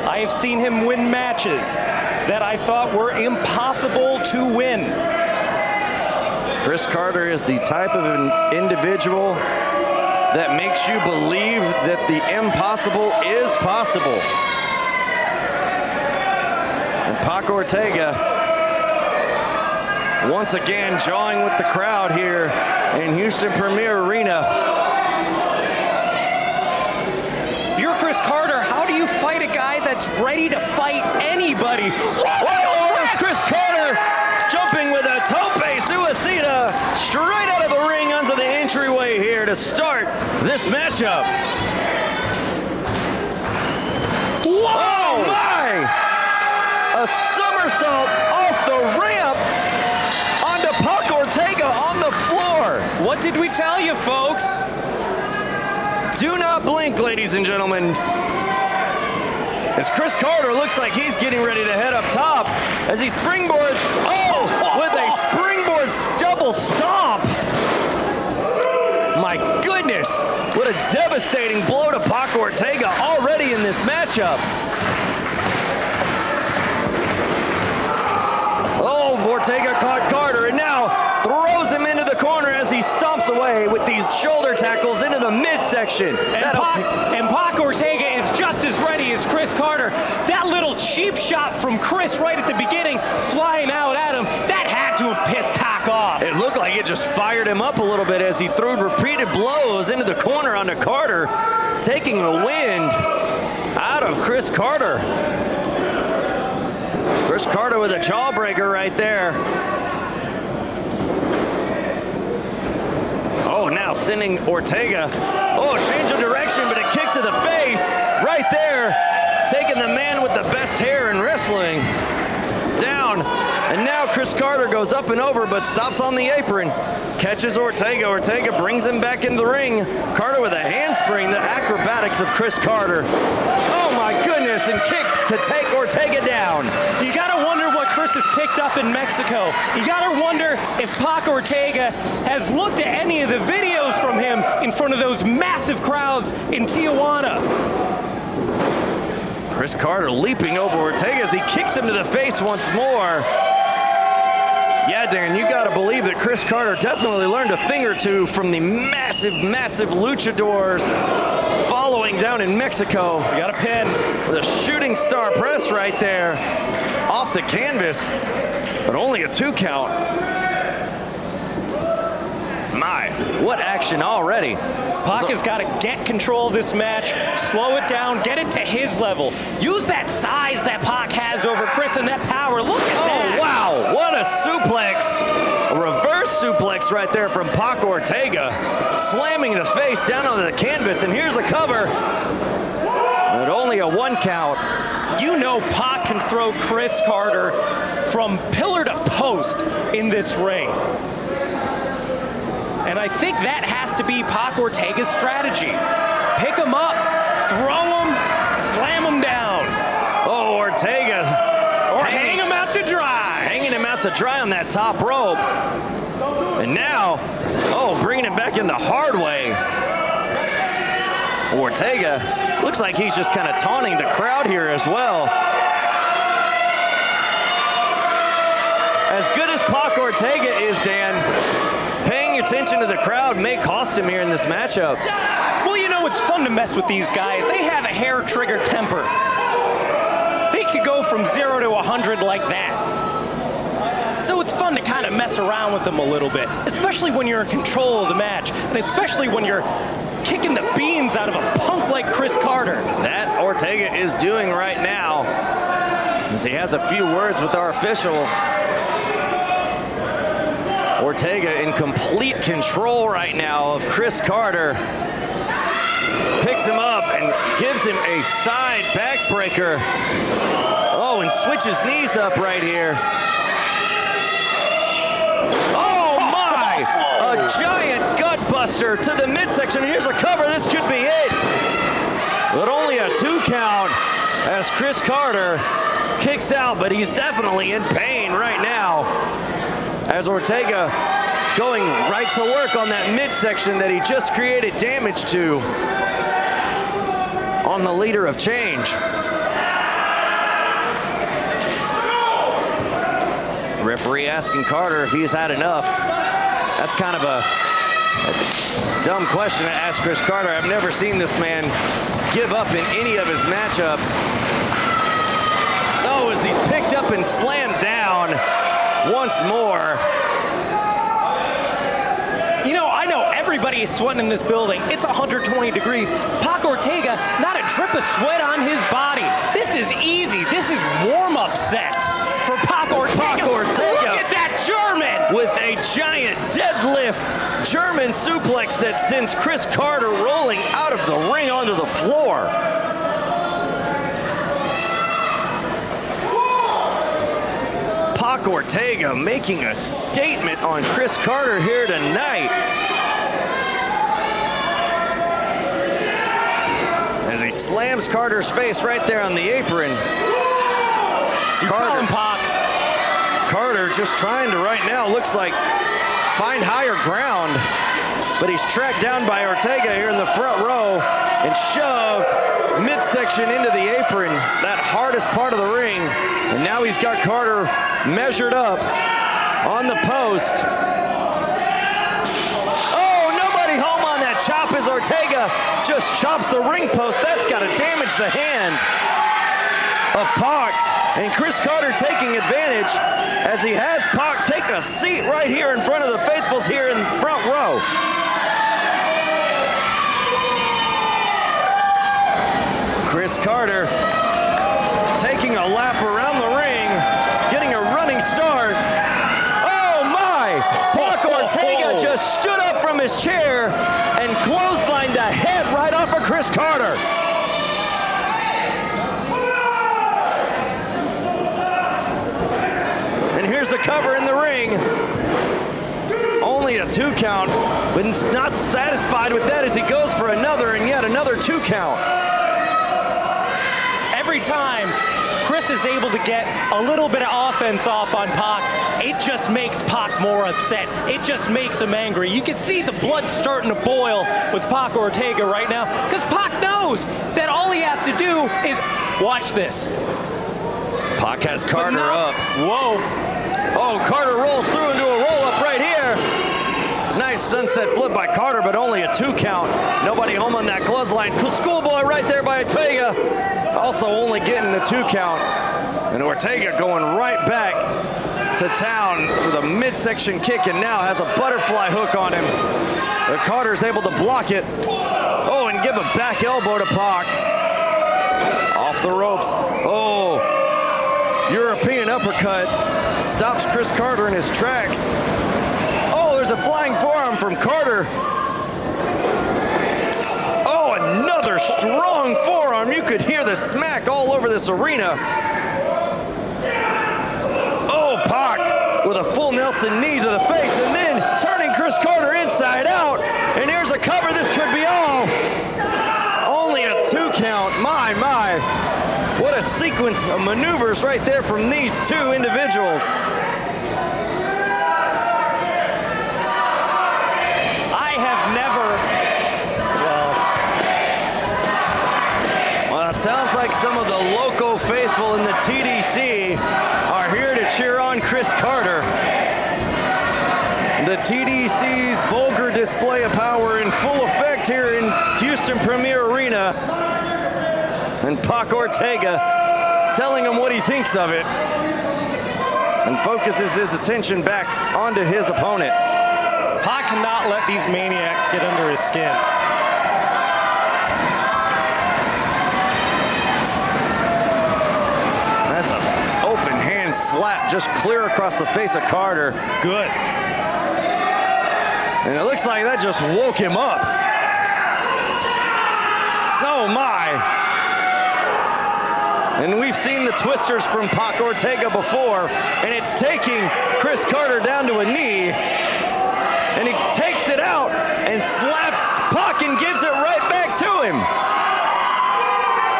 I have seen him win matches that I thought were impossible to win. Chris Carter is the type of an individual that makes you believe that the impossible is possible. And Pac Ortega, once again, jawing with the crowd here in Houston Premier Arena. If you're Chris Carter, how do you fight a guy that's ready to fight anybody? Whoa, there's Chris Carter jumping with a tope suicida straight out of the ring onto the entryway here to start this matchup. Whoa! Oh my! A somersault off the ramp onto Pac Ortega on the floor. What did we tell you, folks? Do not blink, ladies and gentlemen. As Chris Carter looks like he's getting ready to head up top as he springboards, with a springboard double stomp. My goodness, what a devastating blow to Pac Ortega already in this matchup. Oh, Ortega caught Carter and now throws him into the corner as he stomps away with these shoulder tackles into the midsection. And Pac Ortega is just as ready as Chris Carter. That little cheap shot from Chris right at the beginning, flying out at him, that had to have pissed Pac off. It looked like it just fired him up a little bit as he threw repeated blows into the corner onto Carter, taking the wind out of Chris Carter. Chris Carter with a jawbreaker right there. Oh, now sending Ortega. Oh, change of direction, but a kick to the face right there. Taking the man with the best hair in wrestling down. And now Chris Carter goes up and over, but stops on the apron. Catches Ortega. Ortega brings him back into the ring. Carter with a handspring, the acrobatics of Chris Carter. Oh my goodness, and kicks to take Ortega down. You gotta wonder what Chris has picked up in Mexico. You gotta wonder if Pac Ortega has looked at any of the videos from him in front of those massive crowds in Tijuana. Chris Carter leaping over Ortega as he kicks him to the face once more. Yeah, Darren, you got to believe that Chris Carter definitely learned a thing or two from the massive, massive luchadors following down in Mexico. You got a pin. With a shooting star press right there off the canvas, but only a 2 count. My, what action already. Pac has got to get control of this match, slow it down, get it to his level. Use that size that Pac has over Chris and that power. Look at that. Oh, wow. What a suplex. A reverse suplex right there from Pac Ortega. Slamming the face down onto the canvas, and here's a cover. But only a 1 count. You know Pac can throw Chris Carter from pillar to post in this ring. And I think that has to be Pac Ortega's strategy. Pick him up, throw him, slam him down. Oh, Ortega. Or hang him out to dry. Hanging him out to dry on that top rope. And now, bringing him back in the hard way. Ortega looks like he's just kind of taunting the crowd here as well. As good as Pac Ortega is, Dan, paying attention to the crowd may cost him here in this matchup. Well, you know, it's fun to mess with these guys. They have a hair trigger temper. They could go from 0 to 100 like that. So it's fun to kind of mess around with them a little bit, especially when you're in control of the match, and especially when you're kicking the beans out of a punk like Chris Carter. That Ortega is doing right now, as he has a few words with our official. Ortega in complete control right now of Chris Carter. Picks him up and gives him a side backbreaker. Oh, and switches knees up right here. Oh my! A giant gut buster to the midsection. Here's a cover. This could be it. But only a 2 count as Chris Carter kicks out, but he's definitely in pain right now. As Ortega going right to work on that midsection that he just created damage to on the leader of change. Referee asking Carter if he's had enough. That's kind of a dumb question to ask Chris Carter. I've never seen this man give up in any of his matchups. Oh, as he's picked up and slammed down once more. You know, I know everybody is sweating in this building. It's 120 degrees. Pac Ortega, not a drip of sweat on his body. This is easy. This is warm-up sets for Pac Ortega. Pac Ortega. Look at that German! With a giant deadlift German suplex that sends Chris Carter rolling out of the ring onto the floor. Pac Ortega making a statement on Chris Carter here tonight. As he slams Carter's face right there on the apron. You tell him, Pac. Carter just trying to right now, looks like, find higher ground. But he's tracked down by Ortega here in the front row and shoved midsection into the apron, that hardest part of the ring. And now he's got Carter measured up on the post. Oh, nobody home on that chop as Ortega just chops the ring post. That's got to damage the hand of Pac. And Chris Carter taking advantage as he has Pac take a seat right here in front of the faithfuls here in front row. Chris Carter taking a lap around the ring, getting a running start. Oh my! Pac Ortega just stood up from his chair and clotheslined the head right off of Chris Carter. And here's the cover in the ring. Only a 2 count, but he's not satisfied with that as he goes for another and yet another 2 count. Every time Chris is able to get a little bit of offense off on Pac, it just makes Pac more upset. It just makes him angry. You can see the blood starting to boil with Pac Ortega right now because Pac knows that all he has to do is watch this. Pac has Carter up. Whoa. Oh, Carter rolls through into a roll-up right here. Nice sunset flip by Carter, but only a 2 count. Nobody home on that clothesline. Schoolboy right there by Ortega. Also only getting the 2 count. And Ortega going right back to town with a midsection kick and now has a butterfly hook on him. But Carter's able to block it. Oh, and give a back elbow to Pac. Off the ropes. Oh, European uppercut stops Chris Carter in his tracks. Oh, there's a flying forearm from Carter. Oh, another strong forearm. You could hear the smack all over this arena. Oh, Pac with a full Nelson knee to the face and then turning Chris Carter inside out. And here's a cover. This could be all. Only a 2 count. My. What a sequence of maneuvers right there from these 2 individuals. I have never, Well, it sounds like some of the local faithful in the TDC are here to cheer on Chris Carter. The TDC's vulgar display of power in full effect here in Houston Premier Arena. And Pac Ortega telling him what he thinks of it and focuses his attention back onto his opponent. Pac cannot let these maniacs get under his skin. That's an open hand slap just clear across the face of Carter. Good. And it looks like that just woke him up. Oh my. And we've seen the twisters from Pac Ortega before, and it's taking Chris Carter down to a knee, and he takes it out and slaps Pac and gives it right back to him.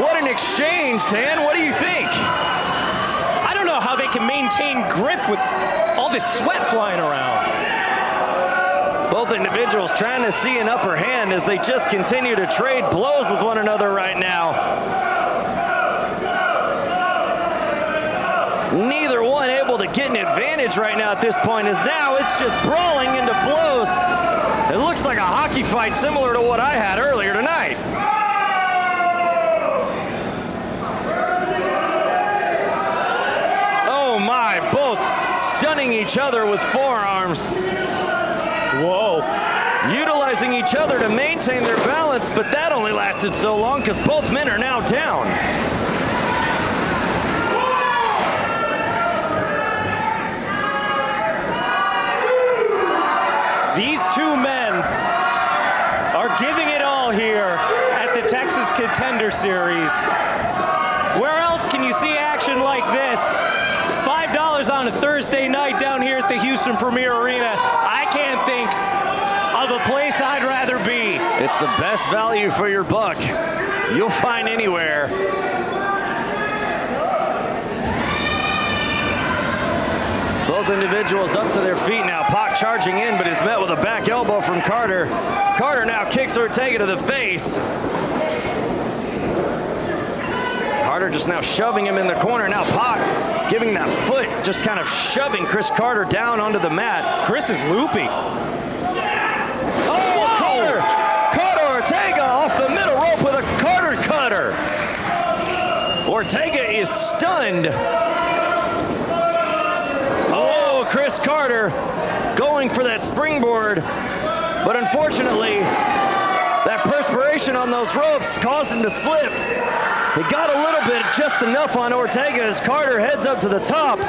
What an exchange, Dan. What do you think? I don't know how they can maintain grip with all this sweat flying around. Both individuals trying to see an upper hand as they just continue to trade blows with one another right now. Neither one able to get an advantage right now at this point, is now it's just brawling into blows. It looks like a hockey fight similar to what I had earlier tonight. Oh my, both stunning each other with forearms. Whoa. Utilizing each other to maintain their balance, but that only lasted so long because both men are now down. These two men are giving it all here at the Texas Contenders Series. Where else can you see action like this? $5 on a Thursday night down here at the Houston Premier Arena. I can't think of a place I'd rather be. It's the best value for your buck you'll find anywhere. Both individuals up to their feet now. Pac charging in, but is met with a back elbow from Carter. Carter now kicks Ortega to the face. Carter just now shoving him in the corner. Now Pac giving that foot, just kind of shoving Chris Carter down onto the mat. Chris is loopy. Oh, Carter Ortega off the middle rope with a Carter cutter. Ortega is stunned. Oh, Chris Carter going for that springboard, but unfortunately, that perspiration on those ropes caused him to slip. He got a little bit, just enough on Ortega as Carter heads up to the top.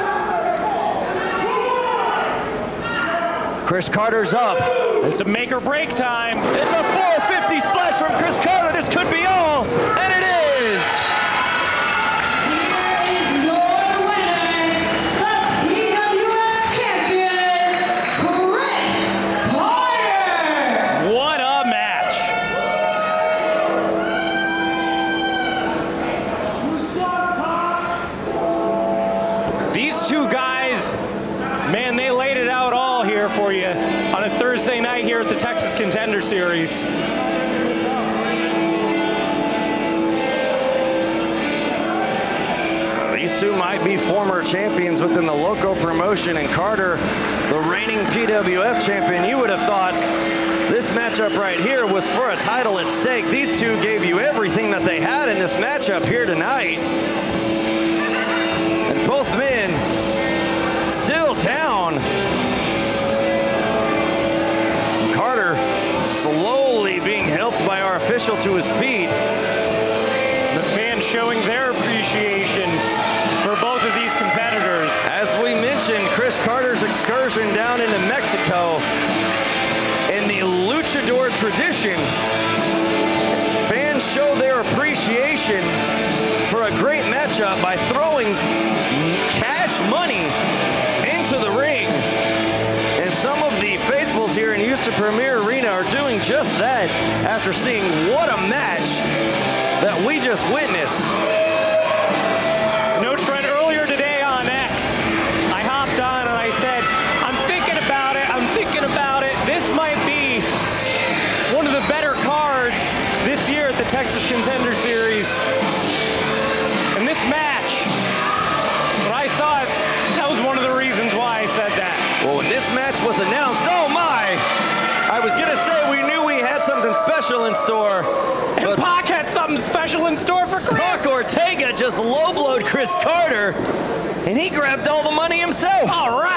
Chris Carter's up. It's a make or break time. It's a 450 splash from Chris Carter. This could be all, and it is. Two guys, man, they laid it out all here for you on a Thursday night here at the Texas Contenders Series. These two might be former champions within the local promotion, and Carter, the reigning PWF champion. You would have thought this matchup right here was for a title at stake. These two gave you everything that they had in this matchup here tonight. And both men still down. Carter slowly being helped by our official to his feet. The fans showing their appreciation for both of these competitors. As we mentioned, Chris Carter's excursion down into Mexico. In the luchador tradition, fans show their appreciation for a great matchup by throwing cash money into the ring. And some of the faithfuls here in Houston Premier Arena are doing just that after seeing what a match that we just witnessed. No trend earlier today on X. I hopped on and I said, I'm thinking about it. This might be one of the better cards this year at the Texas Contenders Series. And this match, when I saw it, that was one of the reasons why I said that. Well, when this match was announced, oh my! I was gonna say we knew we had something special in store. And Pac had something special in store for Chris. Pac Ortega just low-blowed Chris Carter, and he grabbed all the money himself. All right.